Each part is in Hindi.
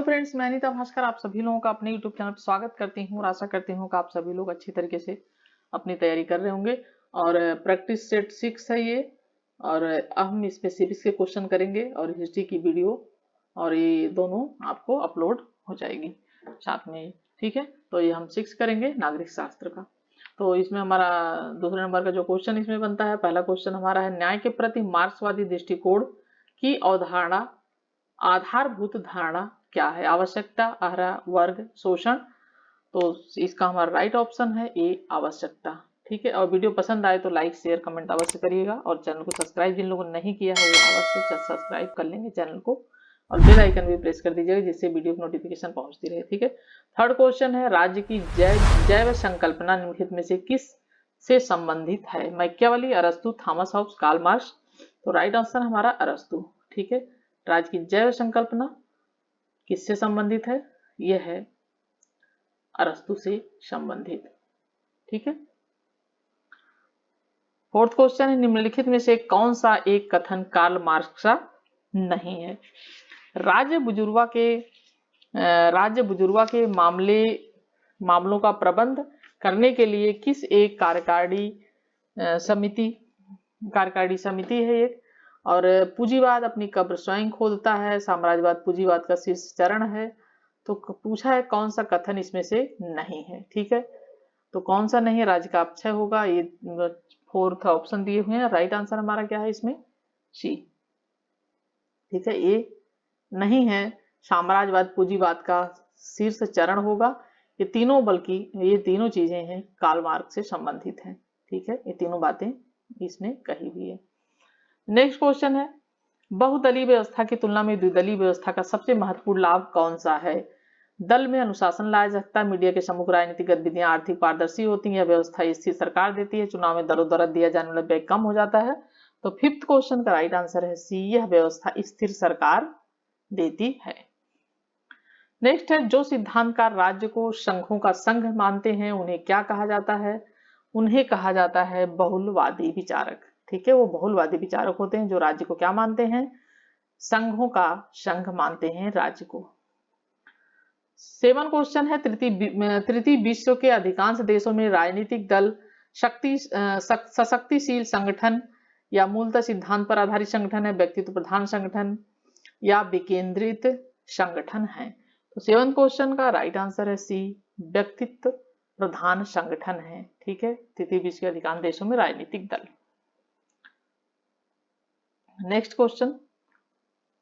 फ्रेंड्स, मैं अनीता भास्कर आप सभी लोगों का अपने यूट्यूब चैनल पर स्वागत करती हूँ और आशा करती हूँ कि आप सभी लोग अच्छी तरीके से अपनी तैयारी कर रहे होंगे। और प्रैक्टिस सेट 6 है ये, और अब हम इस पे सीरीज के क्वेश्चन करेंगे और हिस्ट्री की वीडियो, और ये दोनों आपको अपलोड हो जाएगी साथ में। ठीक है, तो ये हम 6 करेंगे नागरिक शास्त्र का। तो इसमें हमारा दूसरे नंबर का जो क्वेश्चन इसमें बनता है, पहला क्वेश्चन हमारा है, न्याय के प्रति मार्क्सवादी दृष्टिकोण की अवधारणा आधारभूत धारणा क्या है? आवश्यकता, आहार, वर्ग, शोषण। तो इसका हमारा राइट ऑप्शन है ए, आवश्यकता। ठीक है, और वीडियो पसंद आए तो लाइक शेयर कमेंट अवश्य करिएगा, और चैनल को सब्सक्राइब जिन लोगों ने नहीं किया है वो अवश्य सब्सक्राइब कर लेंगे चैनल को, और बेल आइकन भी प्रेस कर दीजिएगा जिससे वीडियो की नोटिफिकेशन पहुंचती रहे। ठीक है, थर्ड क्वेश्चन है, राज्य की जैव संकल्पना निम्नलिखित में से किस से संबंधित है? मैकियावेली, अरस्तु, थॉमस हॉब्स, कार्ल मार्क्स। तो राइट आंसर हमारा अरस्तु। ठीक है, राज्य की जैव संकल्पना किससे संबंधित है? यह है अरस्तु से संबंधित। ठीक है, फोर्थ क्वेश्चन है, निम्नलिखित में से कौन सा एक कथन कार्ल मार्क्स का नहीं है? राज्य बुजुर्गा के मामलों का प्रबंध करने के लिए किस एक कार्यकारिणी समिति है एक, और पूंजीवाद अपनी कब्र स्वयं खोदता है, साम्राज्यवाद पूंजीवाद का शीर्ष चरण है। तो पूछा है कौन सा कथन इसमें से नहीं है। ठीक है, तो कौन सा नहीं है? राज्य का अपक्षय होगा। ये फोर्थ ऑप्शन दिए हुए हैं, राइट आंसर हमारा क्या है इसमें? सी। ठीक है, ये नहीं है, साम्राज्यवाद पूंजीवाद का शीर्ष चरण होगा। ये तीनों चीजें हैं कार्ल मार्क्स से संबंधित हैं। ठीक है, ये तीनों बातें इसने कही हुई है। नेक्स्ट क्वेश्चन है, बहुदलीय व्यवस्था की तुलना में द्विदलीय व्यवस्था का सबसे महत्वपूर्ण लाभ कौन सा है? दल में अनुशासन लाया जा सकता है, मीडिया के सम्मुख राजनीतिक गतिविधियां आर्थिक पारदर्शी होती हैं, व्यवस्था स्थिर सरकार देती है, चुनाव में दरों द्वारा दिया जाने वाला व्यय कम हो जाता है। तो फिफ्थ क्वेश्चन का राइट आंसर है सी, यह व्यवस्था स्थिर सरकार देती है। नेक्स्ट है, जो सिद्धांतकार राज्य को संघों का संघ मानते हैं उन्हें क्या कहा जाता है? उन्हें कहा जाता है बहुलवादी विचारक। ठीक है, वो बहुलवादी विचारक होते हैं जो राज्य को क्या मानते हैं? संघों का संघ मानते हैं राज्य को। 7 क्वेश्चन है, तृतीय विश्व के अधिकांश देशों में राजनीतिक दल सशक्तिशील संगठन या मूलतः सिद्धांत पर आधारित संगठन है, व्यक्तित्व प्रधान संगठन या विकेंद्रित संगठन है। तो 7 क्वेश्चन का राइट आंसर है सी, व्यक्तित्व प्रधान संगठन है। ठीक है, तृतीय विश्व के अधिकांश देशों में राजनीतिक दल। नेक्स्ट क्वेश्चन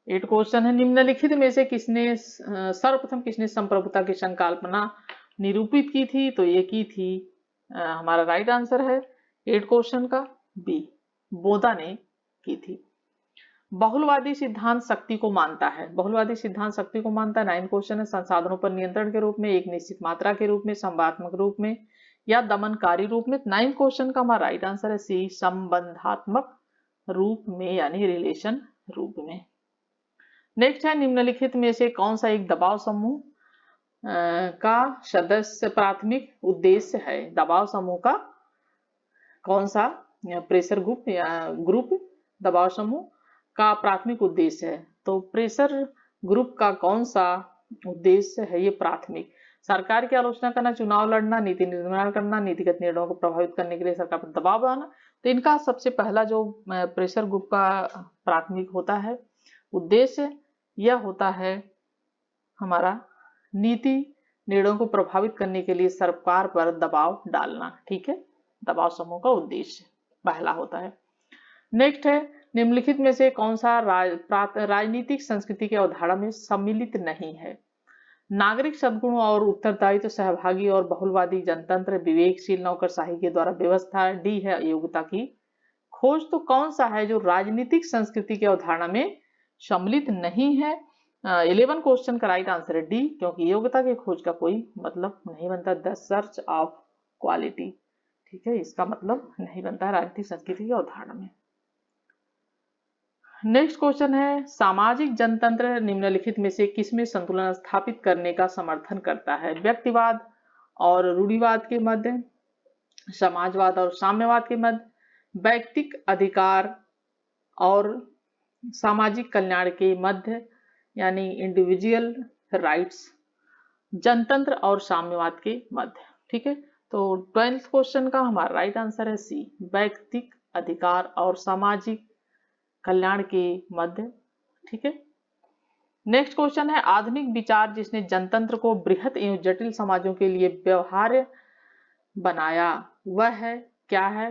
8 क्वेश्चन है, निम्नलिखित में से सर्वप्रथम किसने संप्रभुता की संकल्पना निरूपित की थी? तो ये की थी हमारा राइट आंसर है 8 क्वेश्चन का बी, बोधा ने की थी। बहुलवादी सिद्धांत शक्ति को मानता है, बहुलवादी सिद्धांत शक्ति को मानता है। 9 क्वेश्चन है, संसाधनों पर नियंत्रण के रूप में, एक निश्चित मात्रा के रूप में, संवादात्मक रूप में या दमनकारी रूप में। 9 क्वेश्चन का हमारा राइट आंसर है सी, संबंधात्मक रूप में यानी रिलेशन रूप में। नेक्स्ट है, निम्नलिखित में से कौन सा एक दबाव समूह का सदस्य प्राथमिक उद्देश्य है? दबाव समूह का कौन सा प्रेशर ग्रुप या ग्रुप दबाव समूह का प्राथमिक उद्देश्य है? तो प्रेशर ग्रुप का कौन सा उद्देश्य है? ये प्राथमिक सरकार की आलोचना करना, चुनाव लड़ना, नीति निर्माण करना, नीतिगत निर्णयों को प्रभावित करने के लिए सरकार पर दबाव बनाना। तो इनका सबसे पहला जो प्रेशर ग्रुप का प्राथमिक होता है उद्देश्य, यह होता है हमारा नीति निर्णयों को प्रभावित करने के लिए सरकार पर दबाव डालना। ठीक है, दबाव समूह का उद्देश्य पहला होता है। नेक्स्ट है, निम्नलिखित में से कौन सा राजनीतिक संस्कृति की अवधारणा में सम्मिलित नहीं है? नागरिक सद्गुणों और उत्तरदायित्व, सहभागी और बहुलवादी जनतंत्र, विवेकशील नौकरशाही के द्वारा व्यवस्था। डी है योग्यता की खोज। तो कौन सा है जो राजनीतिक संस्कृति की अवधारणा में सम्मिलित नहीं है? 11 क्वेश्चन का राइट आंसर है डी, क्योंकि योग्यता की खोज का कोई मतलब नहीं बनता। The search of quality. ठीक है, इसका मतलब नहीं बनता है राजनीतिक संस्कृति की अवधारणा में। नेक्स्ट क्वेश्चन है, सामाजिक जनतंत्र निम्नलिखित में से किसमें संतुलन स्थापित करने का समर्थन करता है? व्यक्तिवाद और रूढ़िवाद के मध्य, समाजवाद और साम्यवाद के मध्य, व्यक्तिक अधिकार और सामाजिक कल्याण के मध्य यानी इंडिविजुअल राइट्स, जनतंत्र और साम्यवाद के मध्य। ठीक है, तो 12th क्वेश्चन का हमारा राइट आंसर है सी, व्यक्तिक अधिकार और सामाजिक कल्याण के मध्य। ठीक है, नेक्स्ट क्वेश्चन है आधुनिक विचार जिसने जनतंत्र को बृहत एवं जटिल समाजों के लिए व्यवहार्य बनाया वह है, क्या है?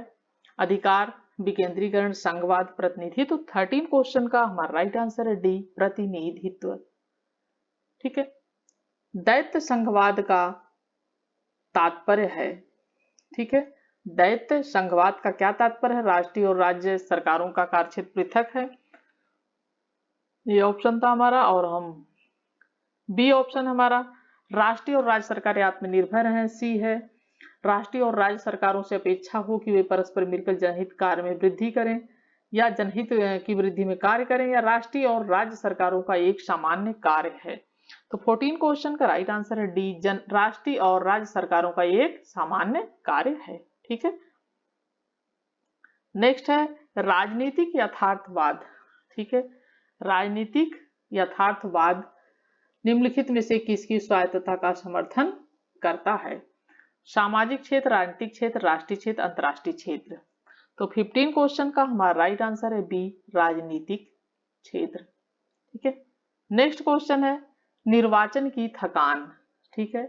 अधिकार, विकेंद्रीकरण, संघवाद, प्रतिनिधि। तो 13 क्वेश्चन का हमारा राइट आंसर है डी, प्रतिनिधित्व। ठीक है, दैत्य संघवाद का तात्पर्य है, ठीक है, दैत्य संघवाद का क्या तात्पर्य है? राष्ट्रीय और राज्य सरकारों का कार्यक्षेत्र पृथक है, ये ऑप्शन था हमारा। और हम बी ऑप्शन हमारा, राष्ट्रीय और राज्य सरकारें आत्मनिर्भर हैं, सी है, राष्ट्रीय और राज्य सरकारों से अपेक्षा हो कि वे परस्पर मिलकर जनहित कार्य में वृद्धि करें या जनहित की वृद्धि में कार्य करें, या राष्ट्रीय और राज्य सरकारों का एक सामान्य कार्य है। तो 14 क्वेश्चन का राइट आंसर है डी, राष्ट्रीय और राज्य सरकारों का एक सामान्य कार्य है। ठीक है, नेक्स्ट है राजनीतिक यथार्थवाद। ठीक है, राजनीतिक यथार्थवाद निम्नलिखित में से किसकी स्वायत्तता का समर्थन करता है? सामाजिक क्षेत्र, राजनीतिक क्षेत्र, राष्ट्रीय क्षेत्र, अंतर्राष्ट्रीय क्षेत्र। तो 15 क्वेश्चन का हमारा राइट आंसर है बी, राजनीतिक क्षेत्र। ठीक है, नेक्स्ट क्वेश्चन है निर्वाचन की थकान। ठीक है,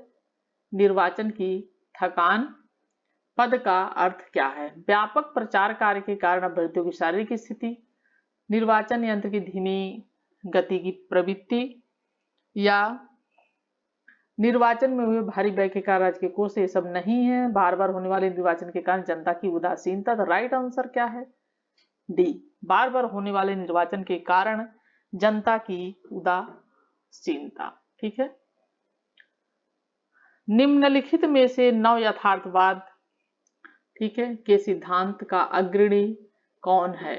निर्वाचन की थकान पद का अर्थ क्या है? व्यापक प्रचार कार्य के कारण अभ्यर्थियों की शारीरिक स्थिति, निर्वाचन यंत्र की धीमी गति की प्रवृत्ति, या निर्वाचन में हुए भारी व्यय के कारण राज्य के कोष। ये सब नहीं है, बार बार होने वाले निर्वाचन के कारण जनता की उदासीनता। तो राइट आंसर क्या है? डी, बार बार होने वाले निर्वाचन के कारण जनता की उदासीनता। ठीक है, निम्नलिखित में से नव यथार्थवाद, ठीक है, के सिद्धांत का अग्रणी कौन है?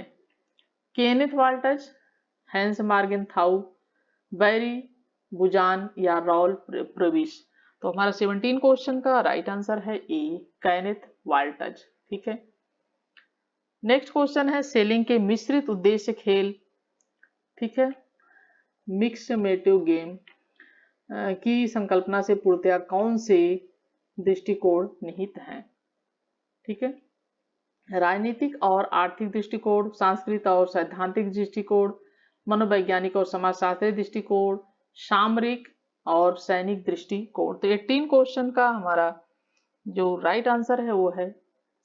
केनेथ वाल्टज, हैंस मार्गेनथाउ, बैरी बुजान, या रॉल प्रेविस। तो हमारा 17 क्वेश्चन का राइट आंसर है ए, केनेथ वाल्टज। ठीक है, नेक्स्ट क्वेश्चन है सेलिंग के मिश्रित उद्देश्य खेल, ठीक है, मिक्समेटिव गेम की संकल्पना से पूर्णतया कौन से दृष्टिकोण निहित हैं? ठीक है, राजनीतिक और आर्थिक दृष्टिकोण, सांस्कृतिक और सैद्धांतिक दृष्टिकोण, मनोवैज्ञानिक और समाजशास्त्रीय दृष्टिकोण, सामरिक और सैनिक दृष्टिकोण। तो 18 क्वेश्चन का हमारा जो राइट आंसर है वो है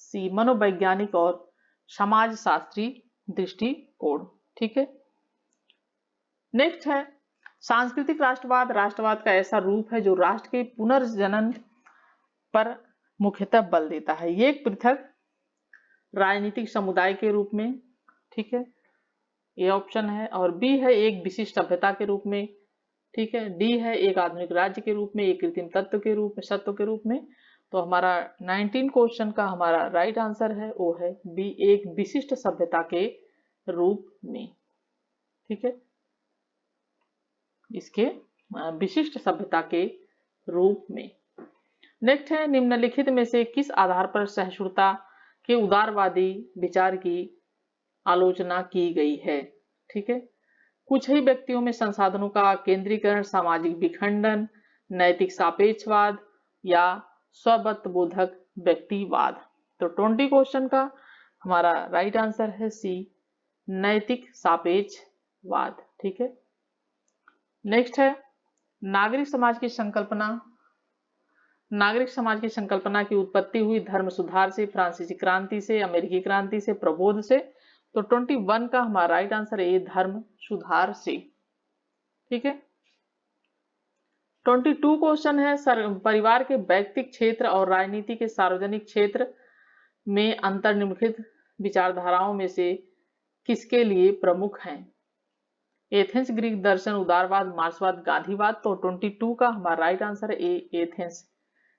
सी, मनोवैज्ञानिक और समाजशास्त्री दृष्टिकोण। ठीक है, नेक्स्ट है सांस्कृतिक राष्ट्रवाद। राष्ट्रवाद का ऐसा रूप है जो राष्ट्र के पुनर्जनन पर मुख्यतः बल देता है। ये एक पृथक राजनीतिक समुदाय के रूप में, ठीक है, ये ऑप्शन है। और बी है एक विशिष्ट सभ्यता के रूप में, ठीक है। डी है एक आधुनिक राज्य के रूप में, एक कृत्रिम तत्व के रूप में, सत्व के रूप में। तो हमारा 19 क्वेश्चन का हमारा राइट आंसर है वो है बी, एक विशिष्ट सभ्यता के रूप में। ठीक है, इसके विशिष्ट सभ्यता के रूप में। नेक्स्ट है निम्नलिखित में से किस आधार पर सहिष्णुता के उदारवादी विचार की आलोचना की गई है? ठीक है, कुछ ही व्यक्तियों में संसाधनों का केंद्रीकरण, सामाजिक विखंडन, नैतिक सापेक्षवाद, या स्वबतबोधक व्यक्तिवाद। तो 20 क्वेश्चन का हमारा राइट आंसर है सी, नैतिक सापेक्षवाद। ठीक है, नेक्स्ट है नागरिक समाज की संकल्पना। नागरिक समाज की संकल्पना की उत्पत्ति हुई धर्म सुधार से, फ्रांसीसी क्रांति से, अमेरिकी क्रांति से, प्रबोध से। तो 21 का हमारा राइट आंसर है धर्म सुधार से। ठीक है, 22 क्वेश्चन है परिवार के व्यक्तिक क्षेत्र और राजनीति के सार्वजनिक क्षेत्र में अंतर निम्नलिखित विचारधाराओं में से किसके लिए प्रमुख हैं? एथेंस ग्रीक दर्शन, उदारवाद, मार्क्सवाद, गांधीवाद। तो 22 का हमारा राइट आंसर है ए, एथेंस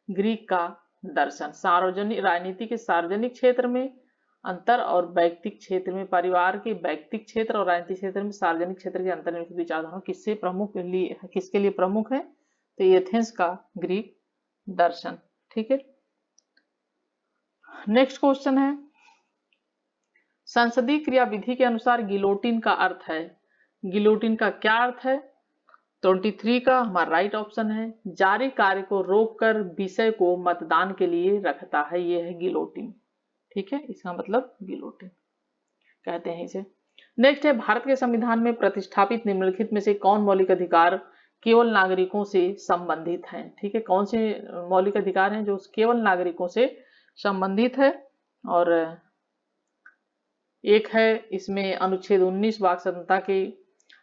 ग्रीक का दर्शन। सार्वजनिक राजनीति के सार्वजनिक क्षेत्र में अंतर और व्यक्तिक क्षेत्र में, परिवार के व्यक्तिक क्षेत्र और राजनीतिक क्षेत्र में सार्वजनिक क्षेत्र के अंतर निम्नलिखित विचारधारा किससे प्रमुख किसके लिए प्रमुख है? तो एथेंस का ग्रीक दर्शन। ठीक है, नेक्स्ट क्वेश्चन है संसदीय क्रियाविधि के अनुसार गिलोटिन का अर्थ है। गिलोटिन का क्या अर्थ है? 23 का हमारा राइट ऑप्शन है, जारी कार्य को रोककर विषय को मतदान के लिए रखता है, ये है गिलोटिन। ठीक है, इसका मतलब गिलोटिन कहते हैं इसे। नेक्स्ट है, भारत के संविधान में प्रतिष्ठापित निम्नलिखित में से कौन मौलिक अधिकार केवल नागरिकों से संबंधित हैं। ठीक है, कौन से मौलिक अधिकार हैं जो केवल नागरिकों से संबंधित है। और एक है इसमें अनुच्छेद 19 वाक स्वतंत्रता के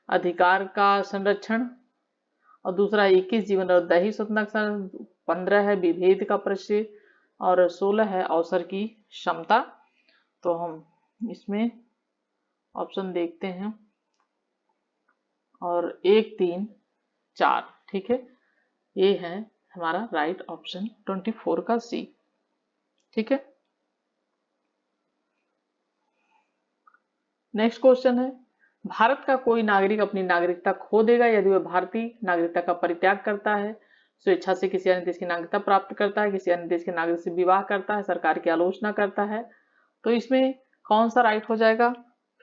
अधिकार का संरक्षण, और दूसरा 21 जीवन और दैहिक स्वतंत्रता, 15 है विभेद का परिचय, और 16 है अवसर की क्षमता। तो हम इसमें ऑप्शन देखते हैं, और 1, 3, 4। ठीक है, ये है हमारा राइट ऑप्शन 24 का सी। ठीक है, नेक्स्ट क्वेश्चन है, भारत का कोई नागरिक अपनी नागरिकता खो देगा यदि वह भारतीय नागरिकता का परित्याग करता है, स्वेच्छा से किसी अन्य देश की नागरिकता प्राप्त करता है, किसी अन्य देश के नागरिक से विवाह करता है, सरकार की आलोचना करता है। तो इसमें कौन सा राइट हो जाएगा?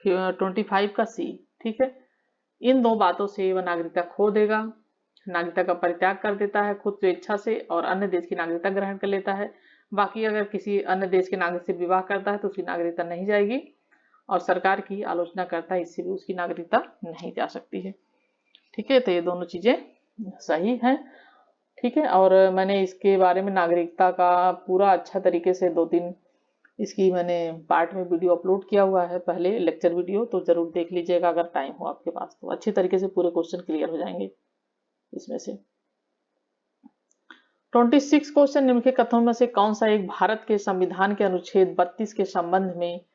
25 का सी। ठीक है, इन दो बातों से वह नागरिकता खो देगा, नागरिकता का परित्याग कर देता है खुद स्वेच्छा से, और अन्य देश की नागरिकता ग्रहण कर लेता है। बाकी अगर किसी अन्य देश के नागरिक से विवाह करता है तो उसकी नागरिकता नहीं जाएगी, और सरकार की आलोचना करता है इससे भी उसकी नागरिकता नहीं जा सकती है। ठीक है, तो ये दोनों चीजें सही हैं। ठीक है, और मैंने इसके बारे में नागरिकता का पूरा अच्छा तरीके से 2-3 इसकी मैंने पार्ट में वीडियो अपलोड किया हुआ है, पहले लेक्चर वीडियो, तो जरूर देख लीजिएगा अगर टाइम हो आपके पास, तो अच्छी तरीके से पूरे क्वेश्चन क्लियर हो जाएंगे इसमें से। 26 क्वेश्चन, निम्नलिखित कथनों में से कौन सा एक भारत के संविधान के अनुच्छेद 32 के संबंध में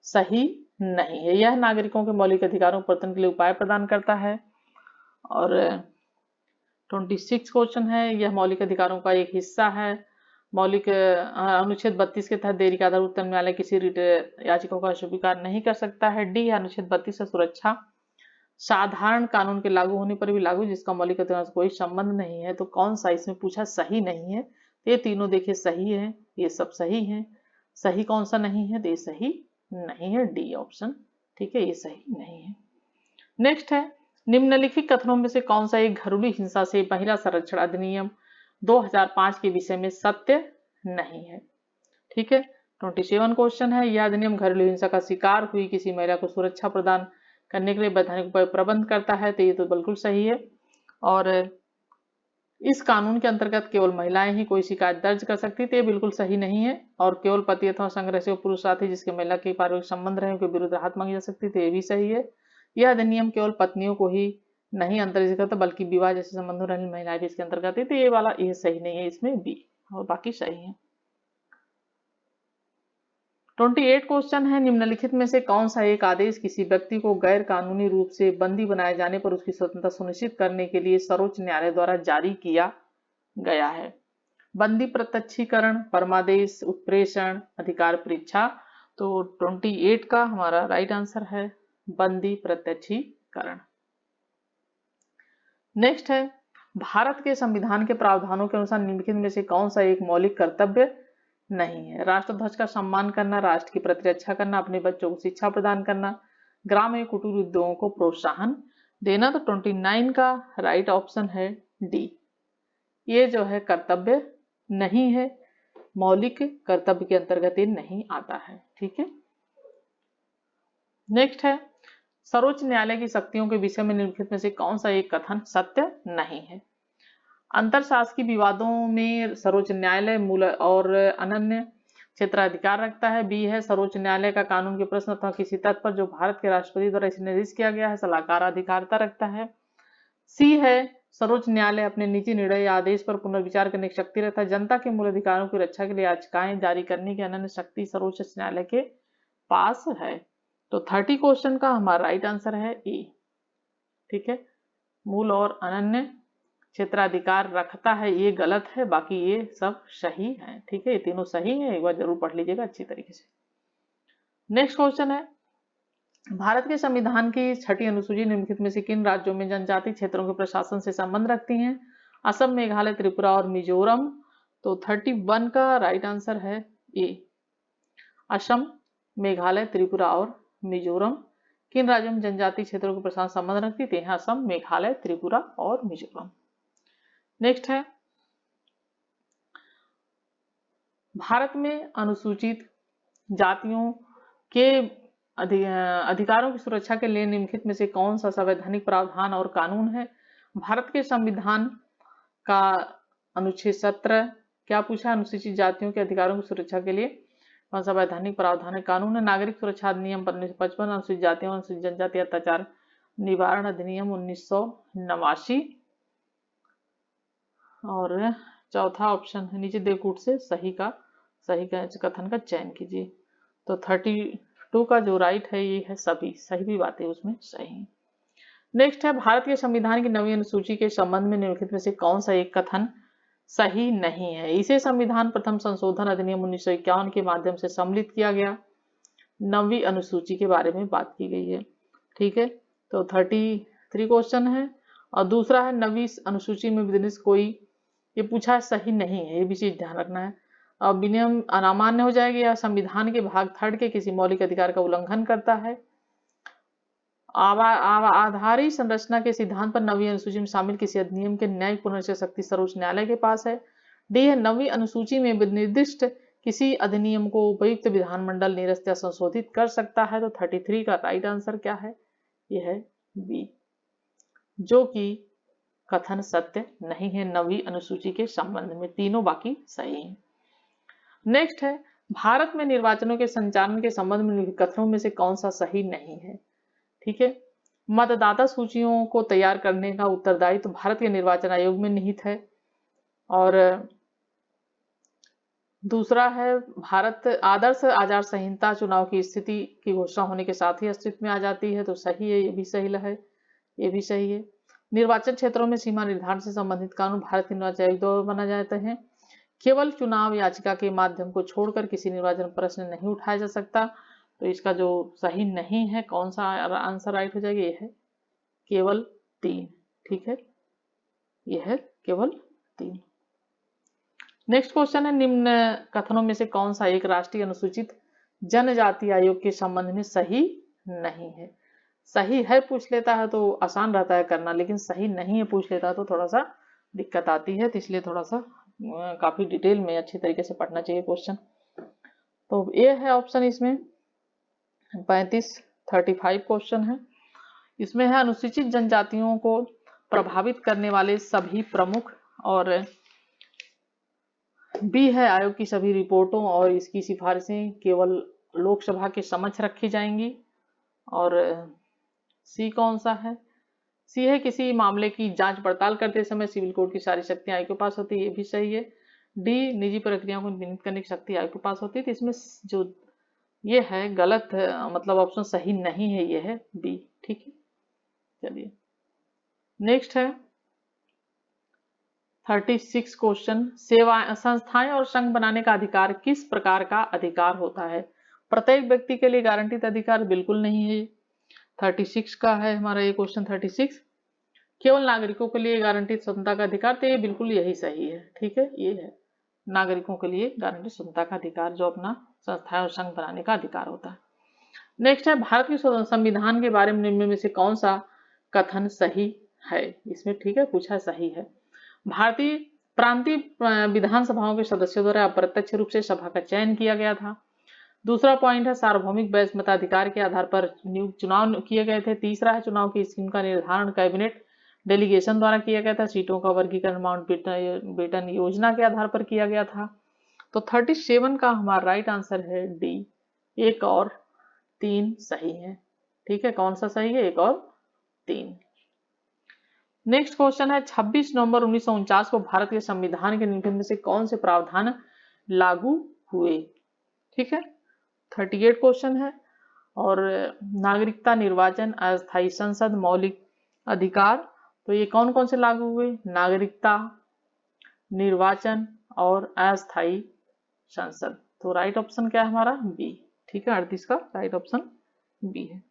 सही नहीं है? यह नागरिकों के मौलिक अधिकारों को वर्तन के लिए उपाय प्रदान करता है। और 26 क्वेश्चन है, यह मौलिक अधिकारों का एक हिस्सा है। मौलिक अनुच्छेद 32 के तहत देरी के आधार उच्च न्यायालय किसी रिट याचिका का स्वीकार नहीं कर सकता है। डी है अनुच्छेद 32 से सुरक्षा साधारण कानून के लागू होने पर भी लागू, जिसका मौलिक अधिकार से कोई संबंध नहीं है। तो कौन सा इसमें पूछा सही नहीं है? ये तीनों देखिए सही है, ये सब सही है। सही कौन सा नहीं है? तो ये सही नहीं है, डी ऑप्शन। ठीक है, ये सही नहीं है। नेक्स्ट है, निम्नलिखित कथनों में से कौन सा एक घरेलू हिंसा से महिला संरक्षण अधिनियम 2005 के विषय में सत्य नहीं है? ठीक है, 27 क्वेश्चन है, यह अधिनियम घरेलू हिंसा का शिकार हुई किसी महिला को सुरक्षा प्रदान करने के लिए वैधानिक उपाय प्रबंध करता है। तो ये तो बिल्कुल सही है। और इस कानून के अंतर्गत केवल महिलाएं ही कोई शिकायत दर्ज कर सकती थी, ये बिल्कुल सही नहीं है। और केवल पति अथवा संग्रह से पुरुष साथी जिसके महिला के पारिवारिक संबंध रहे उनके विरुद्ध राहत मांगी जा सकती थी, ये भी सही है। यह अधिनियम केवल पत्नियों को ही नहीं अंतर्गत करता बल्कि विवाह जैसे संबंधों रहने महिलाएं भी इसके अंतर्गत आती, तो ये वाला ये सही नहीं है, इसमें बी, और बाकी सही है। 28 क्वेश्चन है, निम्नलिखित में से कौन सा एक आदेश किसी व्यक्ति को गैर कानूनी रूप से बंदी बनाए जाने पर उसकी स्वतंत्रता सुनिश्चित करने के लिए सर्वोच्च न्यायालय द्वारा जारी किया गया है? बंदी प्रत्यक्षीकरण, परमादेश, उत्प्रेषण, अधिकार परीक्षा। तो 28 का हमारा राइट आंसर है बंदी प्रत्यक्षीकरण। नेक्स्ट है, भारत के संविधान के प्रावधानों के अनुसार निम्नलिखित में से कौन सा एक मौलिक कर्तव्य नहीं है? राष्ट्रध्वज का सम्मान करना, राष्ट्र की प्रतिरक्षा करना, अपने बच्चों को शिक्षा प्रदान करना, ग्राम एवं कुटीर उद्योगों को प्रोत्साहन देना। तो 29 का राइट ऑप्शन है डी, ये जो है कर्तव्य नहीं है, मौलिक कर्तव्य के अंतर्गत ये नहीं आता है। ठीक है, नेक्स्ट है, सर्वोच्च न्यायालय की शक्तियों के विषय में निम्नलिखित में से कौन सा एक कथन सत्य नहीं है? अंतरशासकीय विवादों में सर्वोच्च न्यायालय मूल और अनन्य क्षेत्राधिकार रखता है। बी है, सर्वोच्च न्यायालय का कानून के प्रश्न अथवा किसी तथ्य पर जो भारत के राष्ट्रपति द्वारा इसे निर्देशित किया गया है सलाहकार अधिकारता रखता है। सी है, सर्वोच्च न्यायालय अपने निजी निर्णय या आदेश पर पुनर्विचार करने की शक्ति रखता है। जनता के मूल अधिकारों की रक्षा के लिए याचिकाएं जारी करने की अनन्य शक्ति सर्वोच्च न्यायालय के पास है। तो 30 क्वेश्चन का हमारा राइट आंसर है ए। ठीक है, मूल और अनन्य क्षेत्राधिकार रखता है, ये गलत है, बाकी ये सब सही है। ठीक है, ये तीनों सही है, एक बार जरूर पढ़ लीजिएगा अच्छी तरीके से। नेक्स्ट क्वेश्चन है, भारत के संविधान की 6ठी अनुसूची निम्नलिखित में से किन राज्यों में जनजातीय क्षेत्रों के प्रशासन से संबंध रखती हैं? असम, मेघालय, त्रिपुरा और मिजोरम। तो 31 का राइट आंसर है ए, असम, मेघालय, त्रिपुरा और मिजोरम किन राज्यों में जनजातीय क्षेत्रों के प्रशासन संबंध रखती थी? असम, मेघालय, त्रिपुरा और मिजोरम। नेक्स्ट है, भारत में अनुसूचित जातियों के अधिकारों की सुरक्षा के लिए निम्नलिखित में से कौन सा संवैधानिक प्रावधान और कानून है? भारत के संविधान का अनुच्छेद 17 क्या पूछा? अनुसूचित जातियों के अधिकारों की सुरक्षा के लिए कौन सा वैधानिक प्रावधान है, कानून है? नागरिक सुरक्षा अधिनियम 1955, अनुसूचित जातियों अनुसूचित जनजाति अत्याचार निवारण अधिनियम 1989। और चौथा ऑप्शन है, नीचे दे कूट से सही कथन का चयन कीजिए। तो 32 का जो राइट है ये है सभी, सही भी बातें उसमें सही। नेक्स्ट है, भारत के संविधान की नवीं अनुसूची के संबंध में निम्नलिखित में से कौन सा एक कथन सही नहीं है? इसे संविधान प्रथम संशोधन अधिनियम 1951 के माध्यम से सम्मिलित किया गया। नवीं अनुसूची के बारे में बात की गई है, ठीक है। तो 33 क्वेश्चन है। और दूसरा है, नवीं अनुसूची में विधिनिष कोई, ये पूछा है सही नहीं है, ये भी चीज ध्यान रखना है। विनियम अनामान्य हो जाएगी या संविधान के भाग 3 के किसी मौलिक अधिकार का उल्लंघन करता है। आधारी संरचना के सिद्धांत पर नवीं अनुसूची में शामिल किसी अधिनियम के न्यायिक पुनर्विचार शक्ति सर्वोच्च न्यायालय के पास है। डी है, नवीं अनुसूची में निर्दिष्ट किसी अधिनियम को उपयुक्त विधानमंडल निरस्त या संशोधित कर सकता है। तो 33 का राइट आंसर क्या है? यह है बी, जो कि कथन सत्य नहीं है नवीं अनुसूची के संबंध में। तीनों बाकी सही हैं। नेक्स्ट है, भारत में निर्वाचनों के संचालन के संबंध में कथनों में से कौन सा सही नहीं है? ठीक है, मतदाता सूचियों को तैयार करने का उत्तरदायित्व तो भारत के निर्वाचन आयोग में निहित है। और दूसरा है, भारत आदर्श आचार संहिता चुनाव की स्थिति की घोषणा होने के साथ ही अस्तित्व में आ जाती है। तो सही है, ये भी सही है, ये भी सही है। निर्वाचन क्षेत्रों में सीमा निर्धारण से संबंधित कानून भारत के निर्वाचन आयोग द्वारा बनाए जाते हैं। केवल चुनाव याचिका के माध्यम को छोड़कर किसी निर्वाचन प्रश्न नहीं उठाया जा सकता। तो इसका जो सही नहीं है, कौन सा आंसर राइट हो जाएगा? ये है केवल 3, ठीक है, ये है केवल 3। नेक्स्ट क्वेश्चन है, निम्न कथनों में से कौन सा एक राष्ट्रीय अनुसूचित जनजाति आयोग के संबंध में सही नहीं है? सही है पूछ लेता है तो आसान रहता है करना, लेकिन सही नहीं है पूछ लेता है तो थोड़ा सा दिक्कत आती है। तो इसलिए थोड़ा सा काफी डिटेल में अच्छी तरीके से पढ़ना चाहिए क्वेश्चन। तो ये है ऑप्शन, इसमें 35 क्वेश्चन है। इसमें है, अनुसूचित जनजातियों को प्रभावित करने वाले सभी प्रमुख, और बी है, आयोग की सभी रिपोर्टों और इसकी सिफारिशें केवल लोकसभा के समक्ष रखी जाएंगी। और सी कौन सा है? सी है, किसी मामले की जांच पड़ताल करते समय सिविल कोर्ट की सारी शक्तियां आयोग के पास होती है, ये भी सही है। डी, निजी प्रक्रियाओं को नियंत्रित करने की शक्ति आयोग के पास होती है। तो इसमें जो ये है गलत है, मतलब ऑप्शन सही नहीं है, ये है बी, ठीक है। चलिए नेक्स्ट है 36 क्वेश्चन, सेवा संस्थाएं और संघ बनाने का अधिकार किस प्रकार का अधिकार होता है? प्रत्येक व्यक्ति के लिए गारंटीड अधिकार बिल्कुल नहीं है। 36 का है हमारा ये क्वेश्चन 36, केवल नागरिकों के लिए गारंटीड स्वतंत्रता का अधिकार, तो ये बिल्कुल यही सही है, ठीक है, ये है नागरिकों के लिए गारंटीड स्वतंत्रता का अधिकार, जो अपना संस्थाएं और संघ बनाने का अधिकार होता है। नेक्स्ट है, भारत के संविधान के बारे में निम्न में से कौन सा कथन सही है? इसमें ठीक है पूछा सही है, भारतीय प्रांतीय विधानसभाओं के सदस्यों द्वारा अप्रत्यक्ष रूप से सभा का चयन किया गया था। दूसरा पॉइंट है, सार्वभौमिक वैध मताधिकार के आधार पर चुनाव किए गए थे। तीसरा है, चुनाव की स्कीम का निर्धारण कैबिनेट डेलीगेशन द्वारा किया गया था। सीटों का वर्गीकरण माउंटबेटन योजना के आधार पर किया गया था। तो 37 का हमारा राइट आंसर है डी, 1 और 3 सही है, ठीक है। कौन सा सही है? 1 और 3। नेक्स्ट क्वेश्चन है, 26 नवंबर 1949 को भारत के संविधान के निम्न में से कौन से प्रावधान लागू हुए? ठीक है, 38 क्वेश्चन है। और नागरिकता, निर्वाचन, अस्थायी संसद, मौलिक अधिकार, तो ये कौन कौन से लागू हुए? नागरिकता, निर्वाचन और अस्थायी संसद। तो राइट ऑप्शन क्या है हमारा? बी, ठीक है, 38 का राइट ऑप्शन बी है।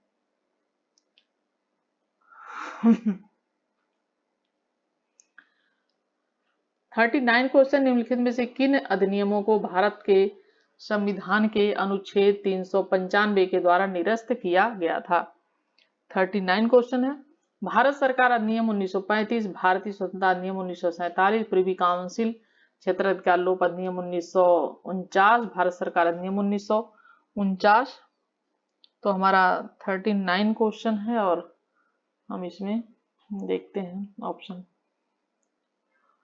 39 क्वेश्चन, निम्नलिखित में से किन अधिनियमों को भारत के संविधान के अनुच्छेद 395 के द्वारा निरस्त किया गया था? 39 क्वेश्चन है, भारत सरकार अधिनियम 1935, भारतीय स्वतंत्रता अधिनियम 1947, प्रिवी काउंसिल क्षेत्राधिकार लोप अधिनियम 1949, भारत सरकार अधिनियम 1949। तो हमारा 39 क्वेश्चन है और हम इसमें देखते हैं ऑप्शन,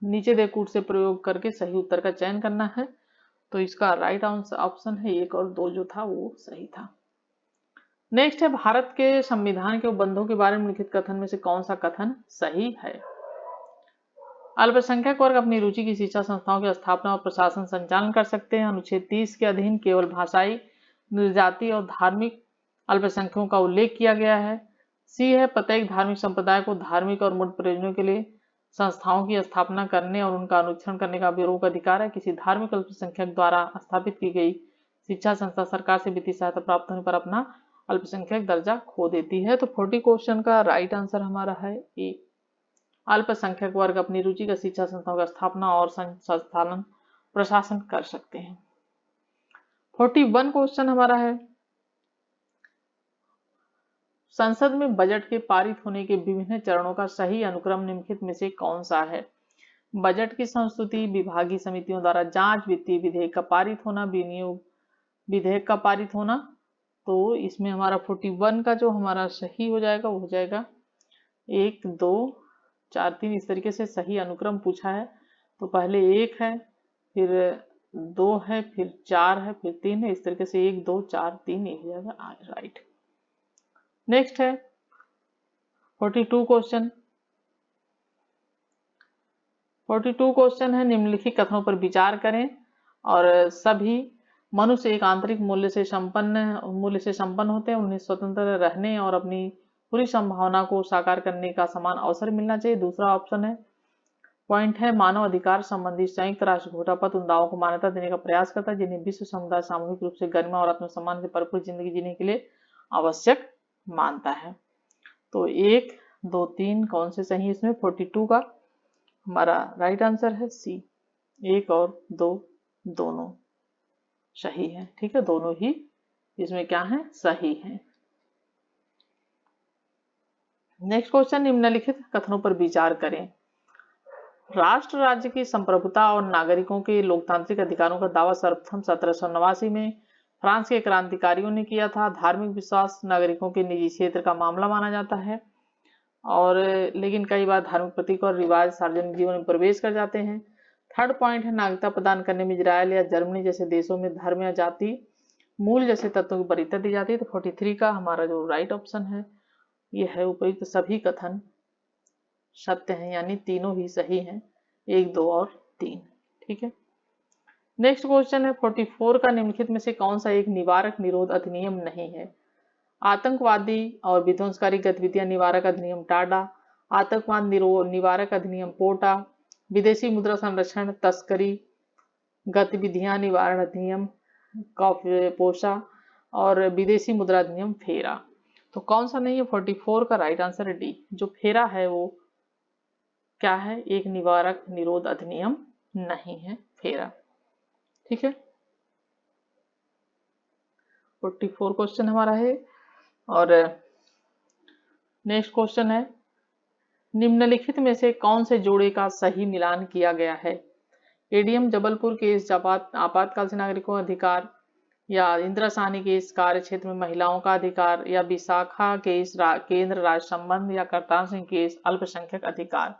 नीचे दे कूट से प्रयोग करके सही उत्तर का चयन करना है। तो इसका राइट आंसर ऑप्शन है 1 और 2 जो था वो सही था। नेक्स्ट है, भारत के संविधान के उपबंधों के बारे में लिखित कथन में से कौन सा कथन सही है। अल्पसंख्यक वर्ग अपनी रुचि की शिक्षा संस्थाओं की स्थापना और प्रशासन संचालन कर सकते हैं। अनुच्छेद 30 के अधीन केवल भाषाई, निर्जाति और धार्मिक अल्पसंख्यकों का उल्लेख किया गया है। सी है, प्रत्येक धार्मिक संप्रदाय को धार्मिक और मूल प्रयोजनों के लिए संस्थाओं की स्थापना करने और उनका अनुसरण करने का विरोध अधिकार है। किसी धार्मिक अल्पसंख्यक द्वारा स्थापित की गई शिक्षा संस्था सरकार से वित्तीय सहायता प्राप्त होने पर अपना अल्पसंख्यक दर्जा खो देती है। तो 40 क्वेश्चन का राइट आंसर हमारा है ए, अल्पसंख्यक वर्ग अपनी रुचि का शिक्षा संस्थाओं का स्थापना और संचालन प्रशासन कर सकते हैं। 41 क्वेश्चन हमारा है, संसद में बजट के पारित होने के विभिन्न चरणों का सही अनुक्रम निम्नलिखित में से कौन सा है। बजट की संस्तुति, विभागीय समितियों द्वारा जांच, वित्तीय विधेयक का पारित होना, विनियोग विधेयक का पारित होना। तो इसमें हमारा 41 का जो हमारा सही हो जाएगा वो हो जाएगा 1 2 4 3, इस तरीके से सही अनुक्रम पूछा है। तो पहले 1 है, फिर 2 है, फिर 4 है, फिर 3 है, इस तरीके से 1 2 4 3 ये हो जाएगा राइट। नेक्स्ट है 42 क्वेश्चन। 42 क्वेश्चन है, निम्नलिखित कथनों पर विचार करें और सभी मनुष्य एक आंतरिक मूल्य से संपन्न होते हैं। उन्हें स्वतंत्र रहने और अपनी पूरी संभावना को साकार करने का समान अवसर मिलना चाहिए। दूसरा ऑप्शन है, पॉइंट है, मानव अधिकार संबंधी संयुक्त राष्ट्र घोषणापत्र उन दावों को मान्यता देने का प्रयास करता है जिन्हें विश्व समुदाय सामूहिक रूप से गरिमा और आत्मसम्मान से भरपूर जिंदगी जीने के लिए आवश्यक मानता है। तो 1 2 3 कौन से सही इसमें? 42 का हमारा राइट आंसर है सी, 1 और 2 दोनों सही है। ठीक है, दोनों ही इसमें क्या है? सही है। नेक्स्ट क्वेश्चन, निम्नलिखित कथनों पर विचार करें। राष्ट्र राज्य की संप्रभुता और नागरिकों के लोकतांत्रिक अधिकारों का दावा सर्वप्रथम 1789 में फ्रांस के क्रांतिकारियों ने किया था। धार्मिक विश्वास नागरिकों के निजी क्षेत्र का मामला माना जाता है और लेकिन कई बार धार्मिक प्रतीक और रिवाज सार्वजनिक जीवन में प्रवेश कर जाते हैं। थर्ड पॉइंट है, नागरिकता प्रदान करने में इजरायल या जर्मनी जैसे देशों में धर्म या जाति मूल जैसे तत्वों की वरीयता दी जाती है। तो 43 का हमारा जो राइट ऑप्शन है ये है, उपयुक्त सभी कथन सत्य हैं, यानी तीनों ही सही हैं, 1 2 और 3। ठीक है, नेक्स्ट क्वेश्चन है 44 का, निम्नलिखित में से कौन सा एक निवारक निरोध अधिनियम नहीं है। आतंकवादी और विध्वंसकारी गतिविधियां निवारक अधिनियम टाडा, आतंकवाद निवारक अधिनियम पोटा, विदेशी मुद्रा संरक्षण तस्करी गतिविधियां निवारण अधिनियम पोषा और विदेशी मुद्रा अधिनियम फेरा। तो कौन सा नहीं है? 44 का राइट आंसर है डी, जो फेरा है वो क्या है? एक निवारक निरोध अधिनियम नहीं है फेरा। ठीक है, 44 क्वेश्चन हमारा है। और नेक्स्ट क्वेश्चन है, निम्नलिखित में से कौन से जोड़े का सही मिलान किया गया है। एडीएम जबलपुर केस आपातकाल से नागरिकों का अधिकार, या इंदिरा साहनी केस कार्य क्षेत्र में महिलाओं का अधिकार, या विशाखा केस केंद्र राज्य संबंध, या करतार सिंह केस अल्पसंख्यक अधिकार।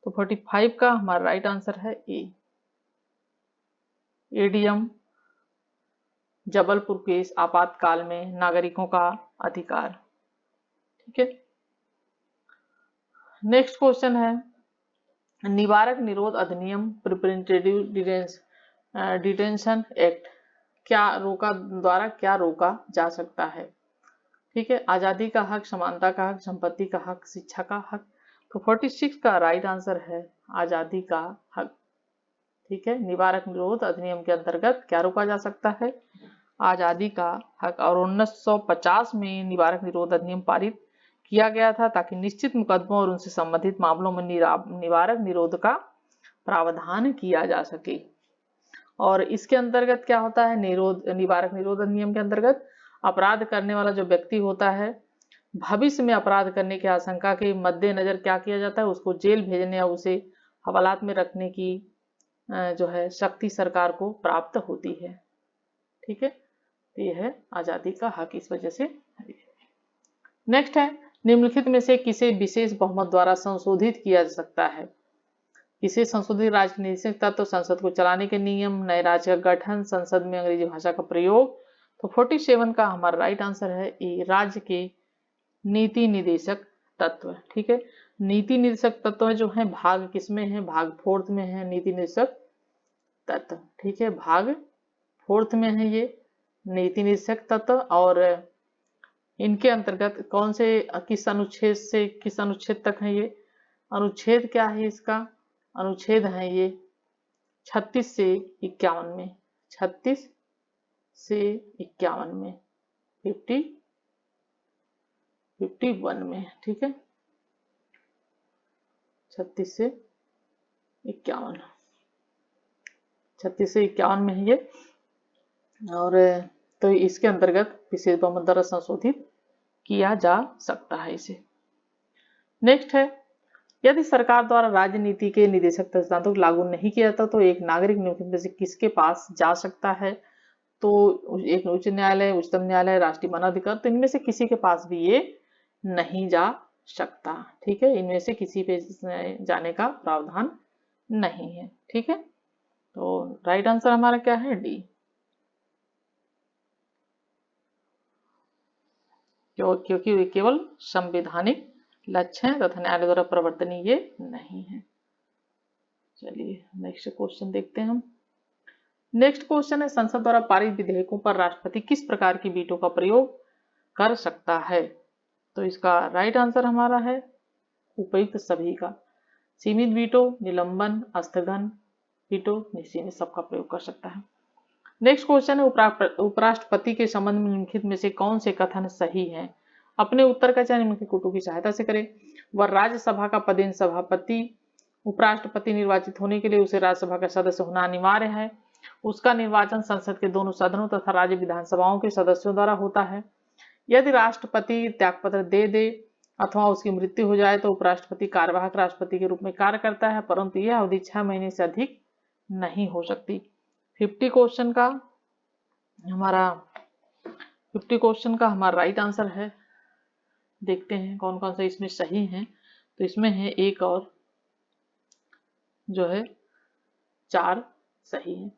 तो 45 का हमारा राइट आंसर है ए, एडीएम जबलपुर केस आपातकाल में नागरिकों का अधिकार। ठीक है, नेक्स्ट क्वेश्चन है, निवारक निरोध अधिनियम प्रिवेंटिव डिटेंशन एक्ट द्वारा क्या रोका जा सकता है। ठीक है, आजादी का हक, समानता का हक, संपत्ति का हक, शिक्षा का हक। तो 46 का राइट आंसर है आजादी का हक। ठीक है, निवारक निरोध अधिनियम के अंतर्गत क्या रोका जा सकता है? आजादी का हक। और 1950 में निवारक निरोध अधिनियम पारित किया गया था ताकि निश्चित मुकदमों और उनसे संबंधित मामलों में निवारक निरोध का प्रावधान किया जा सके। और इसके अंतर्गत क्या होता है? निवारक निरोध अधिनियम के अंतर्गत अपराध करने वाला जो व्यक्ति होता है भविष्य में अपराध करने की आशंका के मद्देनजर क्या किया जाता है, उसको जेल भेजने या उसे हवालात में रखने की जो है शक्ति सरकार को प्राप्त होती है। ठीक है, तो यह है आजादी का हक, इस वजह से। नेक्स्ट है, निम्नलिखित में से किसे विशेष बहुमत द्वारा संशोधित किया जा सकता है? किसे संशोधित राजनीतिक तत्व, संसद को चलाने के नियम, नए राज्य का गठन, संसद में अंग्रेजी भाषा का प्रयोग। तो 47 का हमारा राइट आंसर है ए, राज्य के नीति निदेशक तत्व। ठीक है, नीति निदेशक तत्व जो है भाग किसमें है, भाग 4 में है नीति निदेशक तत्व। ठीक है, भाग 4 में है ये नीति निदेशक तत्व। और इनके अंतर्गत कौन से किस अनुच्छेद से किस अनुच्छेद तक है ये? अनुच्छेद क्या है इसका? अनुच्छेद है ये 36 से 51 में, 36 से 51 में, 51 में। ठीक है, 36 से 51, 36 से 51 में है ये। और तो इसके अंतर्गत विशेष बहुमत द्वारा संशोधित किया जा सकता है इसे। नेक्स्ट है, यदि सरकार द्वारा राजनीति के निदेशक सिद्धांतों को लागू नहीं किया जाता तो एक नागरिक निम्नलिखित में से किसके पास जा सकता है? तो एक उच्च न्यायालय, उच्चतम न्यायालय, राष्ट्रीय मानवाधिकार, तो इनमें से किसी के पास भी ये नहीं जा सकता। ठीक है, इनमें से किसी पे जाने का प्रावधान नहीं है। ठीक है, तो राइट आंसर हमारा क्या है? डी। क्योंकि वे केवल संवैधानिक लक्ष्य हैं तथा न्यायालय द्वारा प्रवर्तनीय ये नहीं है। चलिए नेक्स्ट क्वेश्चन देखते हैं हम। नेक्स्ट क्वेश्चन है, संसद द्वारा पारित विधेयकों पर राष्ट्रपति किस प्रकार की वीटो का प्रयोग कर सकता है? तो इसका राइट आंसर हमारा है उपयुक्त सभी का। सीमित वीटो, निलंबन, स्थगन वीटो, निसीमित सबका प्रयोग कर सकता है। नेक्स्ट क्वेश्चन है, उपराष्ट्रपति के संबंध में निम्नलिखित में से कौन से कथन सही हैं? अपने उत्तर का चयन निम्नलिखित कोटों की सहायता से करें। वह राज्यसभा का पदेन सभापति, उपराष्ट्रपति निर्वाचित होने के लिए उसे राज्यसभा का सदस्य होना अनिवार्य है। उसका निर्वाचन संसद के दोनों सदनों तथा राज्य विधानसभाओं के सदस्यों द्वारा होता है। यदि राष्ट्रपति त्यागपत्र दे दे अथवा उसकी मृत्यु हो जाए तो उपराष्ट्रपति कार्यवाहक राष्ट्रपति के रूप में कार्य करता है, परंतु यह अवधि 6 महीने से अधिक नहीं हो सकती। 50 क्वेश्चन का हमारा राइट आंसर है। देखते हैं कौन कौन सा इसमें सही है। तो इसमें है एक और जो है 4 सही है।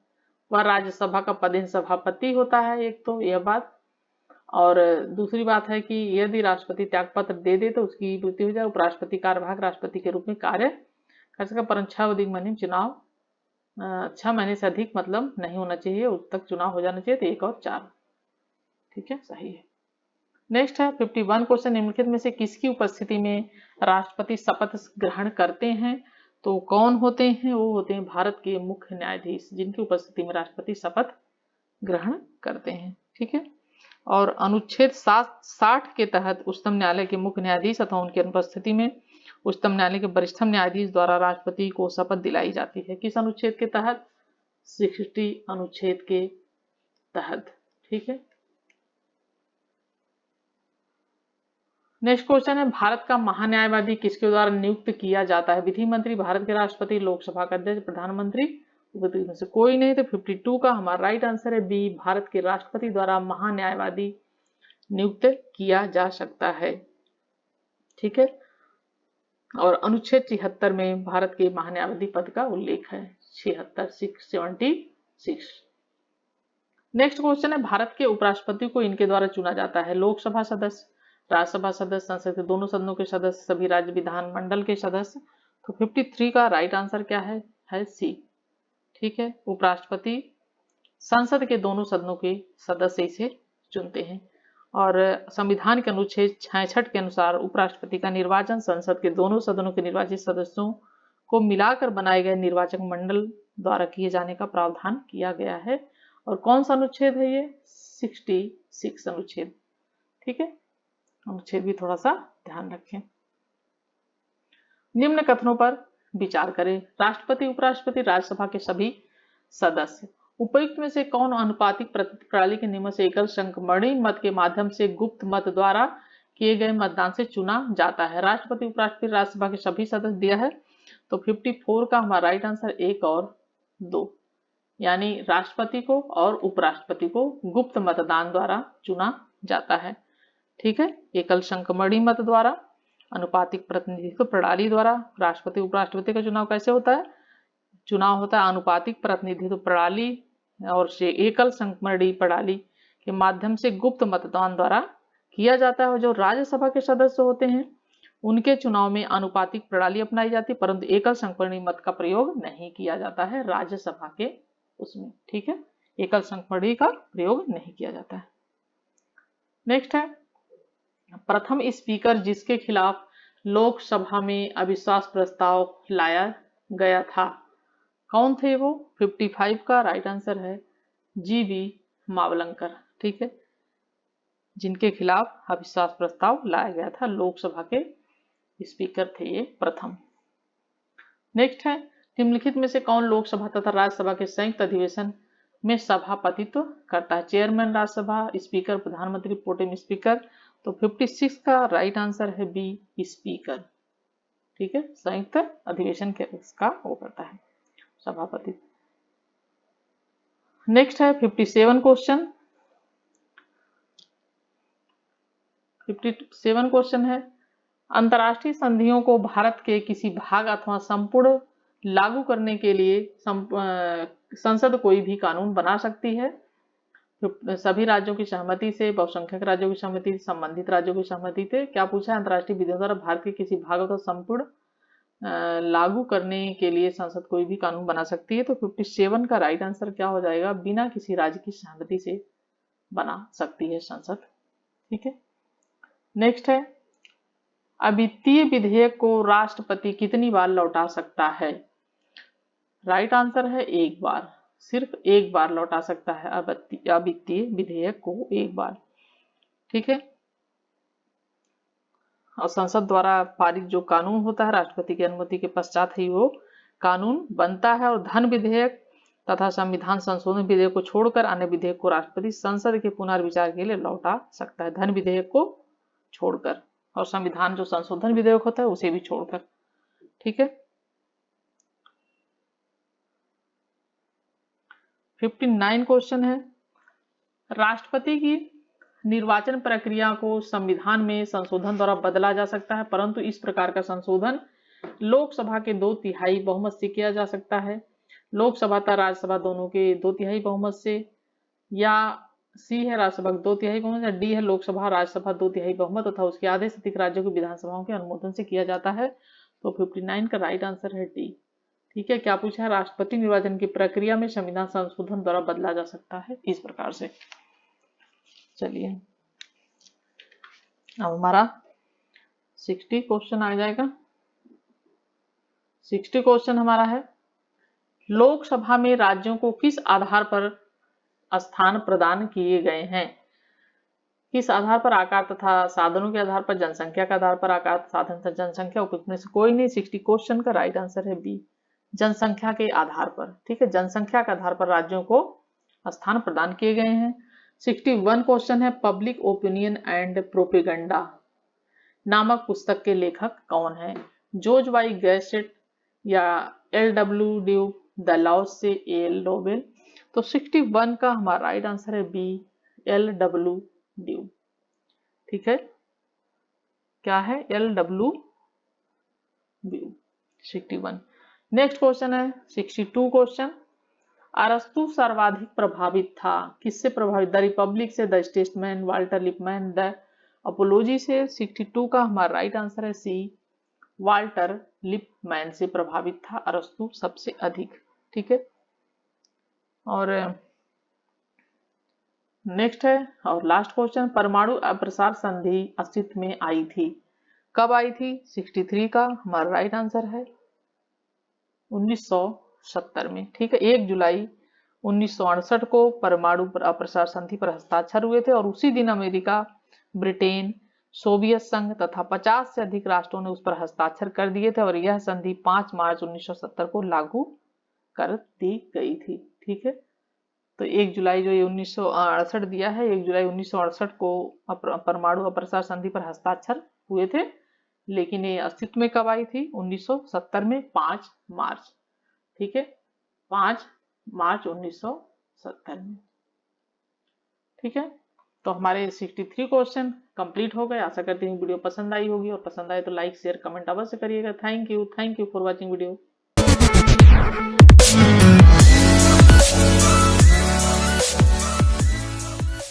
वह राज्यसभा का पदेन सभापति होता है, एक तो यह बात। और दूसरी बात है कि यदि राष्ट्रपति त्यागपत्र दे दे तो उसकी मृत्यु हो जाए, उपराष्ट्रपति कार्यवाहक राष्ट्रपति के रूप में कार्य कर सके, परंतु 6 अधिक महीने चुनाव 6 महीने से अधिक मतलब नहीं होना चाहिए, उस तक चुनाव हो जाना चाहिए। तो 1 और 4 ठीक है, सही है। नेक्स्ट है 51 क्वेश्चन, निम्नलिखित में से किसकी उपस्थिति में राष्ट्रपति शपथ ग्रहण करते हैं? तो कौन होते हैं? वो होते हैं भारत के मुख्य न्यायाधीश, जिनकी उपस्थिति में राष्ट्रपति शपथ ग्रहण करते हैं। ठीक है, और अनुच्छेद 60 के तहत उच्चतम न्यायालय के मुख्य न्यायाधीश अथवा उनकी अनुपस्थिति में उच्चतम न्यायालय के वरिष्ठतम न्यायाधीश द्वारा राष्ट्रपति को शपथ दिलाई जाती है। किस अनुच्छेद के तहत? 60 अनुच्छेद के तहत। ठीक है, नेक्स्ट क्वेश्चन है, भारत का महान्यायवादी किसके द्वारा नियुक्त किया जाता है? विधि मंत्री, भारत के राष्ट्रपति, लोकसभा का अध्यक्ष, प्रधानमंत्री, में से कोई नहीं। तो 52 का हमारा राइट आंसर है बी, भारत के राष्ट्रपति द्वारा महान्यायवादी नियुक्त किया जा सकता है। ठीक है, और अनुच्छेद 76 में भारत के महान्यायवादी पद का उल्लेख है, 76। नेक्स्ट क्वेश्चन है, भारत के उपराष्ट्रपति को इनके द्वारा चुना जाता है? लोकसभा सदस्य, राज्यसभा सदस्य, संसद के दोनों सदनों के सदस्य, सभी राज्य विधानमंडल के सदस्य। तो 53 का राइट आंसर क्या है सी। ठीक है, उपराष्ट्रपति संसद के दोनों सदनों के सदस्य इसे चुनते हैं। और संविधान के अनुच्छेद 66 के अनुसार उपराष्ट्रपति का निर्वाचन संसद के दोनों सदनों के निर्वाचित सदस्यों को मिलाकर बनाए गए निर्वाचक मंडल द्वारा किए जाने का प्रावधान किया गया है। और कौन सा अनुच्छेद है ये? 66 अनुच्छेद। ठीक है, अनुच्छेद भी थोड़ा सा ध्यान रखें। निम्न कथनों पर विचार करें। राष्ट्रपति, उपराष्ट्रपति, राज्यसभा के सभी सदस्य। उपयुक्त में से कौन अनुपातिक प्रणाली के नियमों से एकल संक्रमणीय मत के माध्यम से गुप्त मत द्वारा किए गए मतदान से चुना जाता है। राष्ट्रपति, उपराष्ट्रपति, राज्यसभा के सभी सदस्य दिया है, तो 54 का हमारा राइट आंसर 1 और 2, यानी राष्ट्रपति को और उपराष्ट्रपति को गुप्त मतदान द्वारा चुना जाता है। ठीक है, एकल संकमणी मत द्वारा, अनुपातिक प्रतिनिधित्व प्रणाली द्वारा। राष्ट्रपति उपराष्ट्रपति का चुनाव कैसे होता है? चुनाव होता है अनुपातिक प्रतिनिधित्व प्रणाली और एकल संकमणी प्रणाली के माध्यम से गुप्त मतदान द्वारा किया जाता है। जो राज्यसभा के सदस्य होते हैं उनके चुनाव में अनुपातिक प्रणाली अपनाई जाती है, परंतु एकल संकमणी मत का प्रयोग नहीं किया जाता है राज्यसभा के उसमें। ठीक है, एकल संकमणी का प्रयोग नहीं किया जाता है। नेक्स्ट है, प्रथम स्पीकर जिसके खिलाफ लोकसभा में अविश्वास प्रस्ताव लाया गया था, कौन थे वो? 55 का राइट आंसर है जीवी मावलंकर। ठीक है, जिनके खिलाफ अविश्वास प्रस्ताव लाया गया था, लोकसभा के स्पीकर थे ये प्रथम। नेक्स्ट है, निम्नलिखित में से कौन लोकसभा तथा राज्यसभा के संयुक्त अधिवेशन में सभापतित्व करता है? चेयरमैन राज्यसभा, स्पीकर, प्रधानमंत्री, प्रोटेम स्पीकर। तो 56 का राइट आंसर है बी, स्पीकर। ठीक है, संयुक्त अधिवेशन के इसका वो करता है सभापति। नेक्स्ट है 57 क्वेश्चन। 57 क्वेश्चन है, अंतर्राष्ट्रीय संधियों को भारत के किसी भाग अथवा संपूर्ण लागू करने के लिए संसद कोई भी कानून बना सकती है सभी राज्यों की सहमति से, बहुसंख्यक राज्यों की सहमति, संबंधित राज्यों की सहमति से। क्या पूछा है? अंतर्राष्ट्रीय विधियों द्वारा भारत के किसी भाग अथवा संपूर्ण लागू करने के लिए संसद कोई भी कानून बना सकती है। तो 57 का राइट आंसर क्या हो जाएगा? बिना किसी राज्य की सहमति से बना सकती है संसद। ठीक है, नेक्स्ट है, अवित्तीय विधेयक को राष्ट्रपति कितनी बार लौटा सकता है? राइट आंसर है 1 बार, सिर्फ 1 बार लौटा सकता है अवित्तीय विधेयक को 1 बार। ठीक है, और संसद द्वारा पारित जो कानून होता है राष्ट्रपति की अनुमति के पश्चात ही वो कानून बनता है। और धन विधेयक तथा संविधान संशोधन विधेयक को छोड़कर अन्य विधेयक को राष्ट्रपति संसद के पुनर्विचार के लिए लौटा सकता है, धन विधेयक को छोड़कर, और संविधान जो संशोधन विधेयक होता है उसे भी छोड़कर। ठीक है, 59 क्वेश्चन है, राष्ट्रपति की निर्वाचन प्रक्रिया को संविधान में संशोधन द्वारा बदला जा सकता है, परंतु इस प्रकार का संशोधन लोकसभा के 2/3 बहुमत से किया जा सकता है, लोकसभा तथा राज्यसभा दोनों के 2/3 बहुमत से, या सी है राज्यसभा 2/3 बहुमत, या डी है लोकसभा राज्यसभा 2/3 बहुमत तथा उसके आधे से अधिक राज्यों की विधानसभाओं के अनुमोदन से किया जाता है। तो 59 का राइट आंसर है डी। ठीक है, क्या पूछा है? राष्ट्रपति निर्वाचन की प्रक्रिया में संविधान संशोधन द्वारा बदला जा सकता है इस प्रकार से। चलिए, अब हमारा 60 क्वेश्चन आ जाएगा। 60 क्वेश्चन हमारा है, लोकसभा में राज्यों को किस आधार पर स्थान प्रदान किए गए हैं? किस आधार पर? आकार तथा साधनों के आधार पर, जनसंख्या के आधार पर, आकार, साधन तथा जनसंख्या, उपयुक्त में से कोई नहीं। 60 क्वेश्चन का राइट आंसर है बी, जनसंख्या के आधार पर। ठीक है, जनसंख्या के आधार पर राज्यों को स्थान प्रदान किए गए हैं। 61 क्वेश्चन है, पब्लिक ओपिनियन एंड प्रोपेगेंडा नामक पुस्तक के लेखक कौन है? जॉर्ज वाई गैसेट या एल.डब्ल्यू. ड्यूक, द लॉस से ए.एल. नोबेल। तो 61 का हमारा राइट आंसर है बी, एल.डब्ल्यू. ड्यूक। ठीक है, क्या है? एल.डब्ल्यू. ड्यूक। 61। नेक्स्ट क्वेश्चन है 62 क्वेश्चन, अरस्तु सर्वाधिक प्रभावित था, किससे प्रभावित? द रिपब्लिक से, the statesman, Walter Lipman, the apology से। 62 का हमारा राइट आंसर है सी, वाल्टर लिपमैन से प्रभावित था अरस्तु सबसे अधिक। ठीक है, और नेक्स्ट है और लास्ट क्वेश्चन, परमाणु अप्रसार संधि अस्तित्व में आई थी, कब आई थी? 63 का हमारा राइट आंसर है 1970 में। ठीक है, 1 जुलाई 1968 को परमाणु अप्रसार संधि पर हस्ताक्षर हुए थे, और उसी दिन अमेरिका, ब्रिटेन, सोवियत संघ तथा 50 से अधिक राष्ट्रों ने उस पर हस्ताक्षर कर दिए थे, और यह संधि 5 मार्च 1970 को लागू कर दी गई थी। ठीक है, तो 1 जुलाई जो ये 1968 दिया है, 1 जुलाई 1968 को परमाणु अप्रसार संधि पर हस्ताक्षर हुए थे, लेकिन ये अस्तित्व में कब आई थी? 1970 में 5 मार्च। ठीक है, 5 मार्च 1970 में। ठीक है, तो हमारे 63 क्वेश्चन कंप्लीट हो गए। आशा करती हूँ वीडियो पसंद आई होगी, और पसंद आए तो लाइक शेयर कमेंट अवश्य करिएगा। Thank you for watching video.